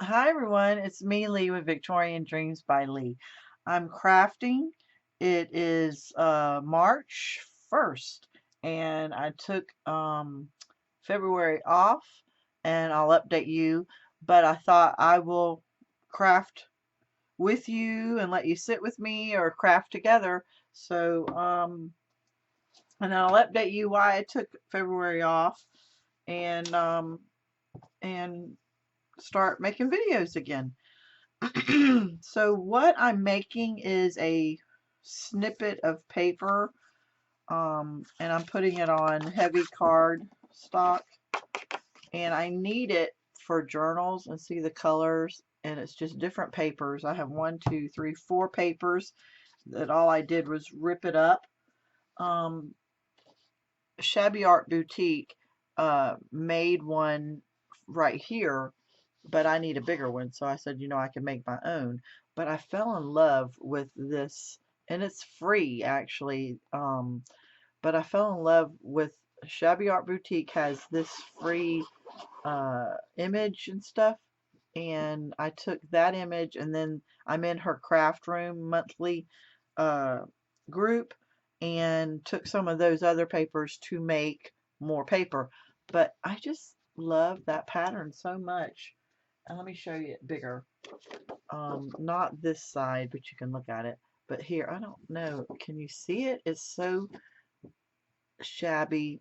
Hi everyone, it's me, Leigh, with Victorian Dreams by Leigh. I'm crafting. It is March 1st, and I took February off, and I'll update you. But I thought I will craft with you and let you sit with me or craft together. So, and I'll update you why I took February off, and and start making videos again. So what I'm making is a snippet of paper, and I'm putting it on heavy card stock, and I need it for journals and see the colors, and it's just different papers. I have one, two, three, four papers that all I did was rip it up. Um, Shabby Art Boutique made one right here, but I need a bigger one. So I said, I can make my own. But I fell in love with this, and it's free actually. But I fell in love with Shabby Art Boutique has this free image and stuff. And I took that image, and then I'm in her craft room monthly uh, group, and took some of those other papers to make more paper. But I just love that pattern so much. And let me show you it bigger. Not this side, but you can look at it. But here, I don't know. Can you see it? It's so shabby,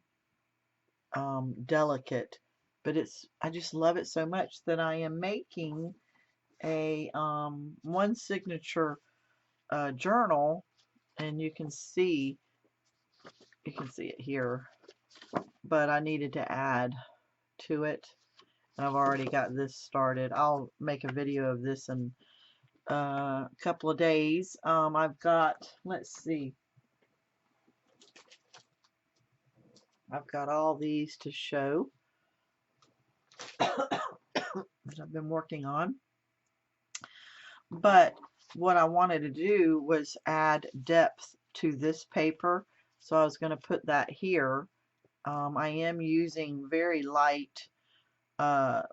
delicate. But I just love it so much that I am making a one signature journal, and you can see it here. But I needed to add to it, and I've already got this started. I'll make a video of this in a couple of days. I've got, let's see, I've got all these to show that I've been working on. But what I wanted to do was add depth to this paper. So I was going to put that here. I am using very light uh,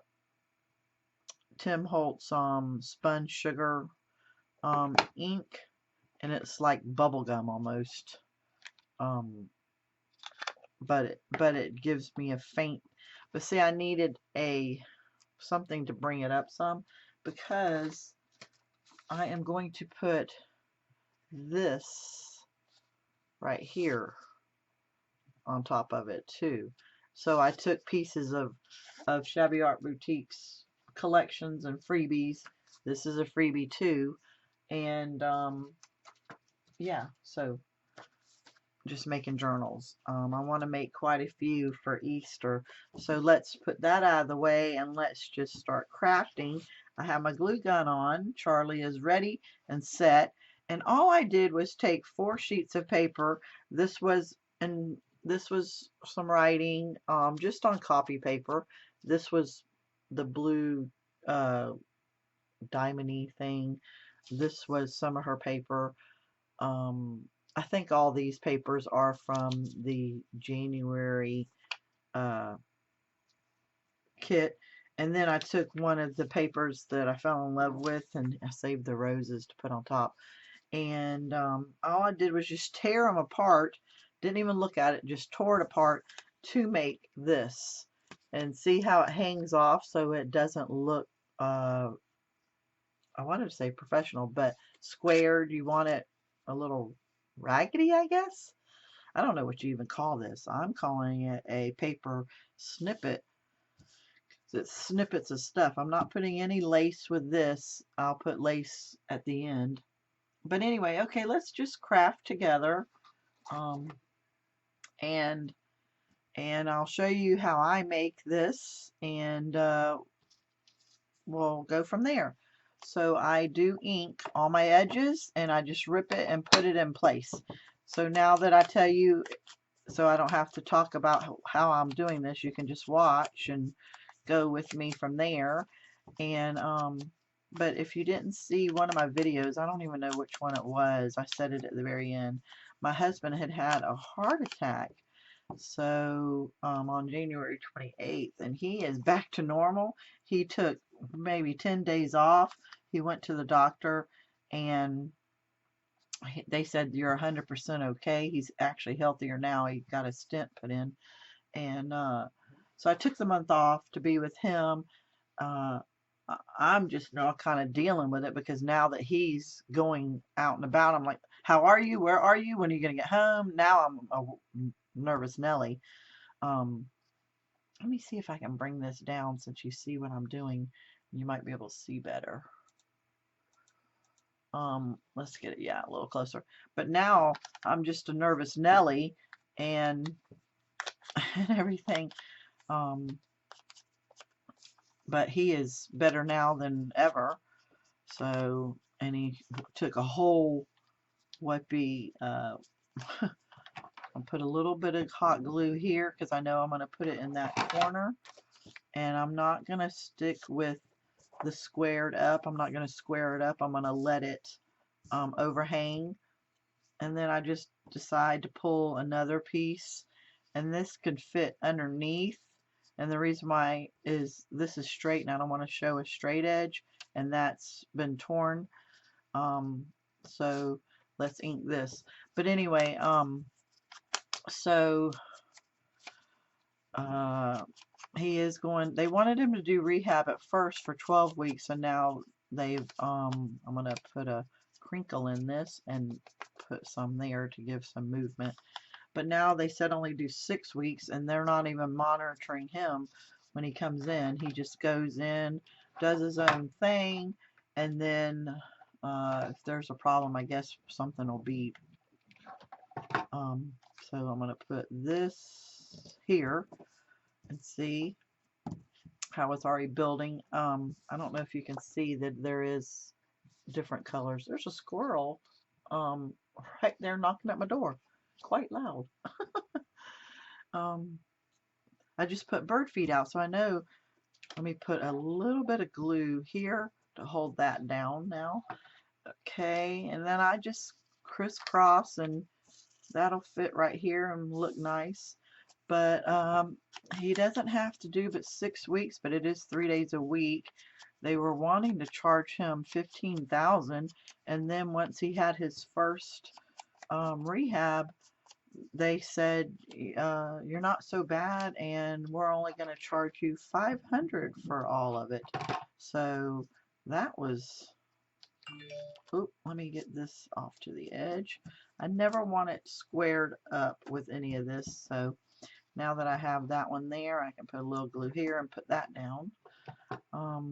Tim Holtz sponge sugar ink, and it's like bubble gum almost. Um, but it gives me a faint. But see, I needed a something to bring it up some, because I am going to put this right here on top of it too. So I took pieces of Shabby Art Boutique's collections and freebies. This is a freebie too. And yeah, so just making journals. I want to make quite a few for Easter. So let's put that out of the way, and let's just start crafting. I have my glue gun on. Charlie is ready and set. And all I did was take 4 sheets of paper. This was and this was some writing just on copy paper. This was the blue uh, diamondy thing. This was some of her paper. Um, I think all these papers are from the January uh, kit. And then I took one of the papers that I fell in love with, and I saved the roses to put on top. And all I did was just tear them apart. Didn't even look at it, just tore it apart to make this. And see how it hangs off so it doesn't look, I wanted to say professional, but squared. You want it a little raggedy, I guess. I don't know what you even call this. I'm calling it a paper snippet. It's snippets of stuff. I'm not putting any lace with this. I'll put lace at the end. But anyway, okay, let's just craft together. Um, and and I'll show you how I make this, and we'll go from there. So I do ink on my edges, and I just rip it and put it in place. So now that I tell you, so I don't have to talk about how I'm doing this, you can just watch and go with me from there. And but if you didn't see one of my videos, I don't even know which one it was. I said it at the very end. My husband had had a heart attack, So on January 28th, and he is back to normal. He took maybe 10 days off. He went to the doctor, and they said you're 100% okay. He's actually healthier now. He got a stent put in, and so I took the month off to be with him. uh, I'm just now kind of dealing with it because now that he's going out and about, I'm like, how are you? Where are you? When are you going to get home? Now I'm a nervous Nelly. Um, Let me see if I can bring this down since you see what I'm doing. You might be able to see better. Let's get it, yeah, a little closer. But now I'm just a nervous Nelly and, and everything. Um, but he is better now than ever. So, and he took a whole, what be, I'll put a little bit of hot glue here because I know I'm going to put it in that corner. And I'm not going to stick with the squared up. I'm not going to square it up. I'm going to let it overhang. And then I just decide to pull another piece. And this could fit underneath. And the reason why is this is straight and I don't want to show a straight edge. And that's been torn. So let's ink this. But anyway, so he is going, they wanted him to do rehab at first for 12 weeks, and now they've I'm going to put a crinkle in this and put some there to give some movement. But now they said only do 6 weeks, and they're not even monitoring him when he comes in. He just goes in, does his own thing, and then if there's a problem, I guess something will beep. So I'm going to put this here and see how it's already building. I don't know if you can see that there is different colors. There's a squirrel right there knocking at my door, quite loud. I just put bird feed out, so I know. Let me put a little bit of glue here to hold that down now. Okay, and then I just crisscross, and that'll fit right here and look nice. But he doesn't have to do but 6 weeks, but it is 3 days a week. They were wanting to charge him $15,000, and then once he had his first rehab, they said you're not so bad, and we're only going to charge you $500 for all of it. So that was. Oop, let me get this off to the edge. I never want it squared up with any of this, so now that I have that one there, I can put a little glue here and put that down. Oh,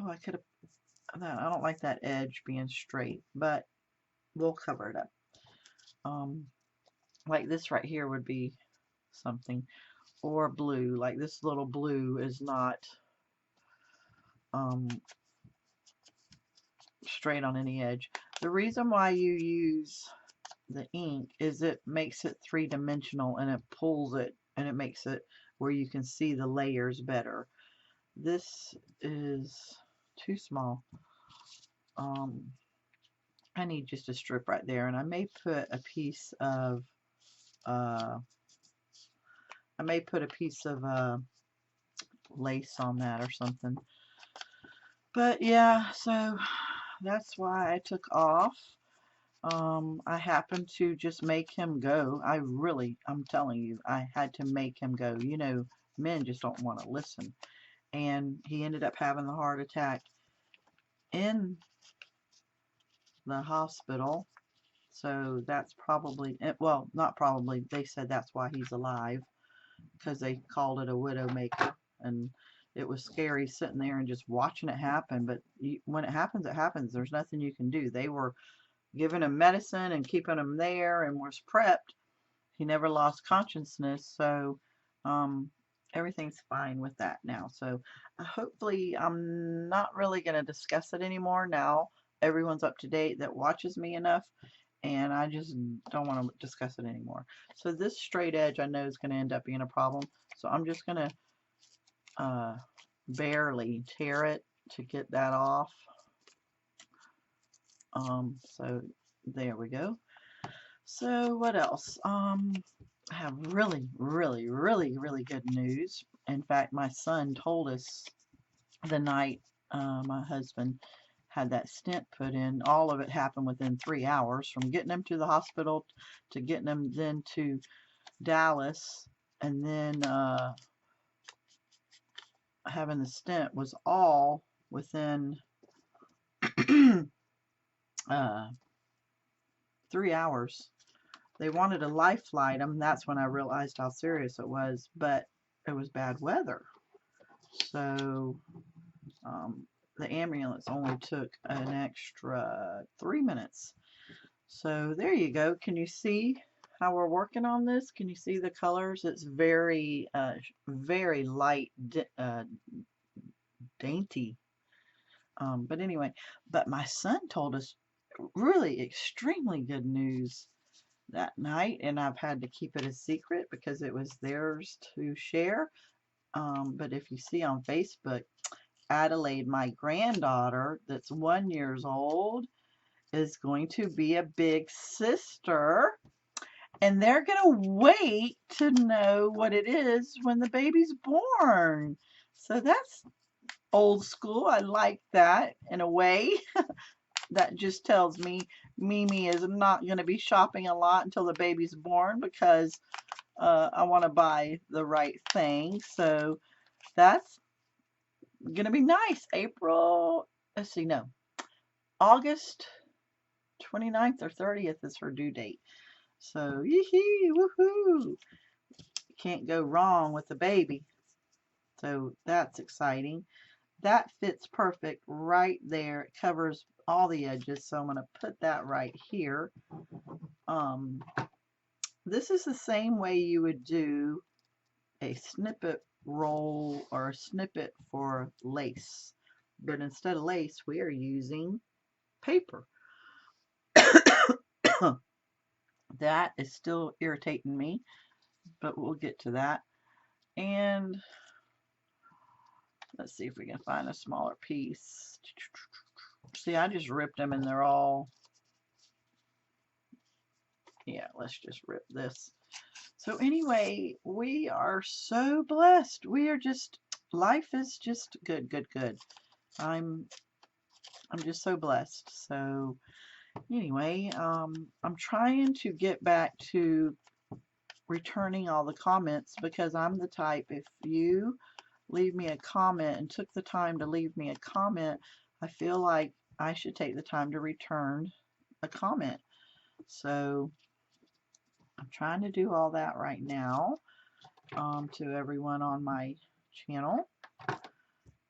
I could have, I don't like that edge being straight, but we'll cover it up. Like this right here would be something, or blue, like this little blue is not straight on any edge. The reason why you use the ink is it makes it three-dimensional, and it pulls it, and it makes it where you can see the layers better. This is too small. I need just a strip right there, and I may put a piece of lace on that or something. But yeah, so that's why I took off. I happened to just make him go. I'm telling you, I had to make him go. You know, men just don't want to listen. And he ended up having the heart attack in the hospital. So that's probably, well, not probably, they said that's why he's alive, because they called it a widowmaker. And it was scary sitting there and just watching it happen. But when it happens, it happens. There's nothing you can do. They were giving him medicine and keeping him there and was prepped. He never lost consciousness, so everything's fine with that now. So hopefully I'm not really going to discuss it anymore now. Everyone's up to date that watches me enough, and I just don't want to discuss it anymore. So this straight edge I know is going to end up being a problem, so I'm just going to barely tear it to get that off. So there we go. So what else? I have really, really, really, really good news. In fact, my son told us the night my husband had that stent put in, all of it happened within 3 hours from getting him to the hospital to getting him then to Dallas, and then having the stent was all within uh, 3 hours. They wanted a life flight him. That's when I realized how serious it was, but it was bad weather. So the ambulance only took an extra 3 minutes. So there you go. Can you see how we're working on this? Can you see the colors? It's very, very light, dainty. But anyway, but my son told us really extremely good news that night, and I've had to keep it a secret because it was theirs to share. But if you see on Facebook, Adelaide, my granddaughter, that's 1 year old, is going to be a big sister, and they're going to wait to know what it is when the baby's born. So that's old school. I like that in a way. That just tells me Mimi is not going to be shopping a lot until the baby's born because I want to buy the right thing. So that's going to be nice. April, let's see, no, August 29th or 30th is her due date. So, yee-hee, woohoo! Can't go wrong with the baby. So that's exciting. That fits perfect right there. It covers all the edges. So I'm going to put that right here. This is the same way you would do a snippet roll or a snippet for lace. But instead of lace, we are using paper. That is still irritating me, but we'll get to that. And let's see if we can find a smaller piece. See, I just ripped them and they're all, yeah, let's just rip this. So anyway, we are so blessed. We are just, life is just good, good, good. I'm just so blessed. So anyway, I'm trying to get back to returning all the comments because I'm the type, if you leave me a comment and took the time to leave me a comment, I feel like I should take the time to return a comment. So I'm trying to do all that right now to everyone on my channel.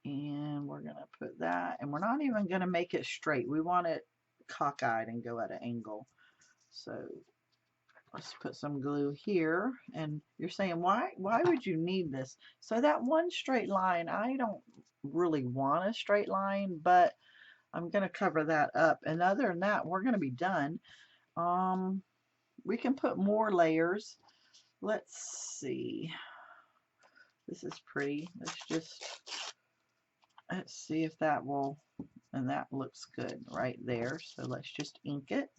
And we're going to put that, and we're not even going to make it straight. We want it cockeyed and go at an angle. So let's put some glue here. And you're saying, why would you need this? So that one straight line, I don't really want a straight line, but I'm going to cover that up. And other than that, we're going to be done. We can put more layers. Let's see. This is pretty. Let's see if that will, and that looks good right there. So let's just ink it.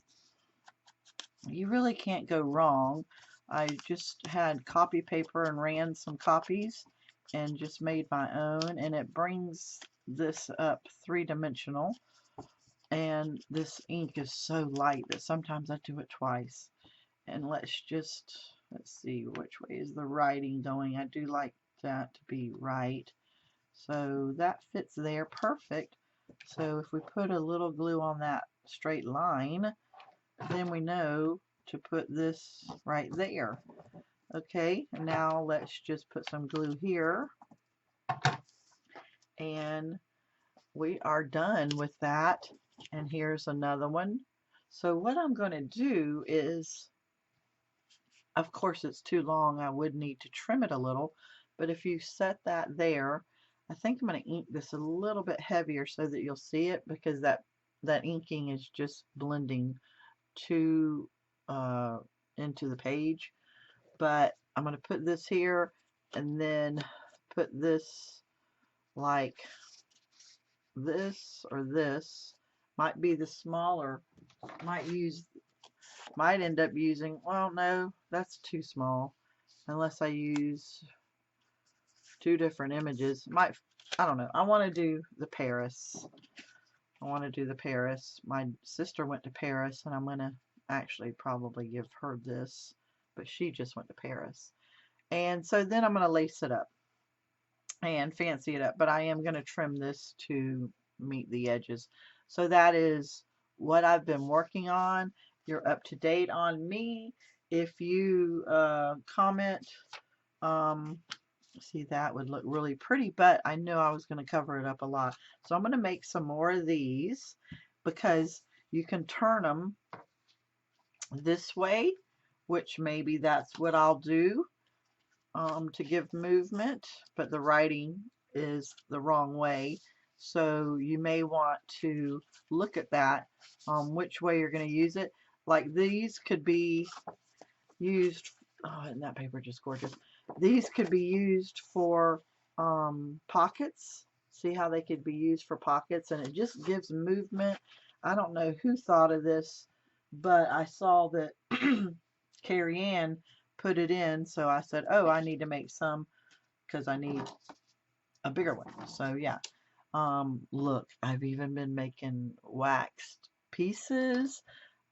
You really can't go wrong. I just had copy paper and ran some copies and just made my own, and it brings this up three-dimensional. And this ink is so light that sometimes I do it twice. And let's see, which way is the writing going. I do like that to be right. So that fits there perfect. So if we put a little glue on that straight line, then we know to put this right there. Okay, now let's just put some glue here. And we are done with that. And here's another one. So what I'm going to do is, of course it's too long, I would need to trim it a little, but if you set that there, I think I'm going to ink this a little bit heavier so that you'll see it, because that inking is just blending too into the page. But I'm going to put this here and then put this like this or this. Might be the smaller, might end up using, well, no, that's too small. Unless I use two different images. I don't know. I want to do the Paris. I want to do the Paris. My sister went to Paris, and I'm going to actually probably give her this, but she just went to Paris. And so then I'm going to lace it up and fancy it up, but I am going to trim this to meet the edges. So that is what I've been working on. You're up to date on me. If you comment, um, see, that would look really pretty, but I knew I was going to cover it up a lot. So I'm going to make some more of these because you can turn them this way, which maybe that's what I'll do to give movement, but the writing is the wrong way. So you may want to look at that, which way you're going to use it. Like these could be used, oh, and that paper just gorgeous. These could be used for pockets. See how they could be used for pockets, and it just gives movement. I don't know who thought of this, but I saw that Carrie Ann put it in, so I said, oh, I need to make some because I need a bigger one. So yeah, look, I've even been making waxed pieces.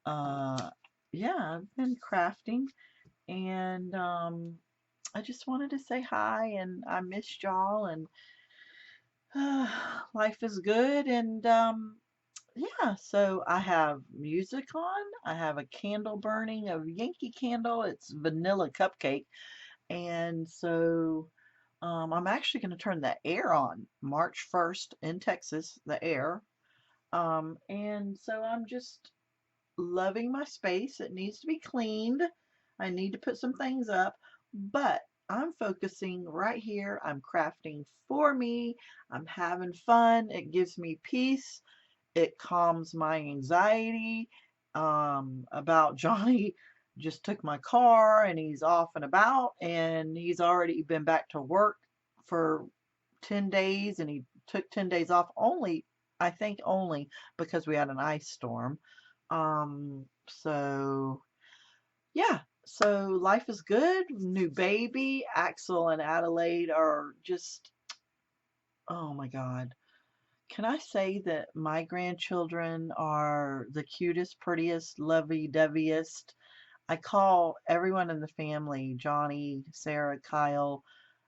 Yeah, I've been crafting, and I just wanted to say hi, and I missed y'all, and life is good, and yeah, so I have music on. I have a candle burning, a Yankee candle. It's vanilla cupcake, and so I'm actually going to turn the air on March 1st in Texas, the air, and so I'm just loving my space. It needs to be cleaned. I need to put some things up, but I'm focusing right here. I'm crafting for me. I'm having fun. It gives me peace. It calms my anxiety about Johnny just took my car and he's off and about, and he's already been back to work for 10 days, and he took 10 days off only, I think only because we had an ice storm. So yeah, so life is good. New baby. Axel and Adelaide are just, oh my God. Can I say that my grandchildren are the cutest, prettiest, lovey-doveyest? I call everyone in the family, Johnny, Sarah, Kyle,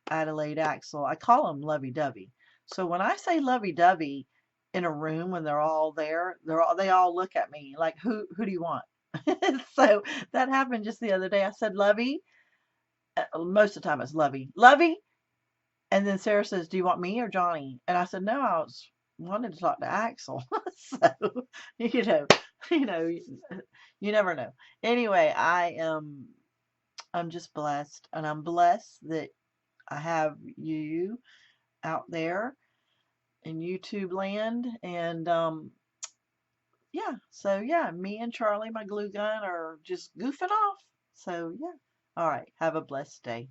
Adelaide, Axel, I call them lovey-dovey. So when I say lovey-dovey in a room when they're all there, they all look at me like, who do you want? So that happened just the other day. I said, Lovey. Most of the time it's Lovey. Lovey. And then Sarah says, do you want me or Johnny? And I said, no, I was wanted to talk to Axel. So, you know, you know, you never know. Anyway, I'm just blessed, and I'm blessed that I have you out there in YouTube land, and yeah, so yeah, me and Charlie, my glue gun, are just goofing off. So yeah, all right, have a blessed day.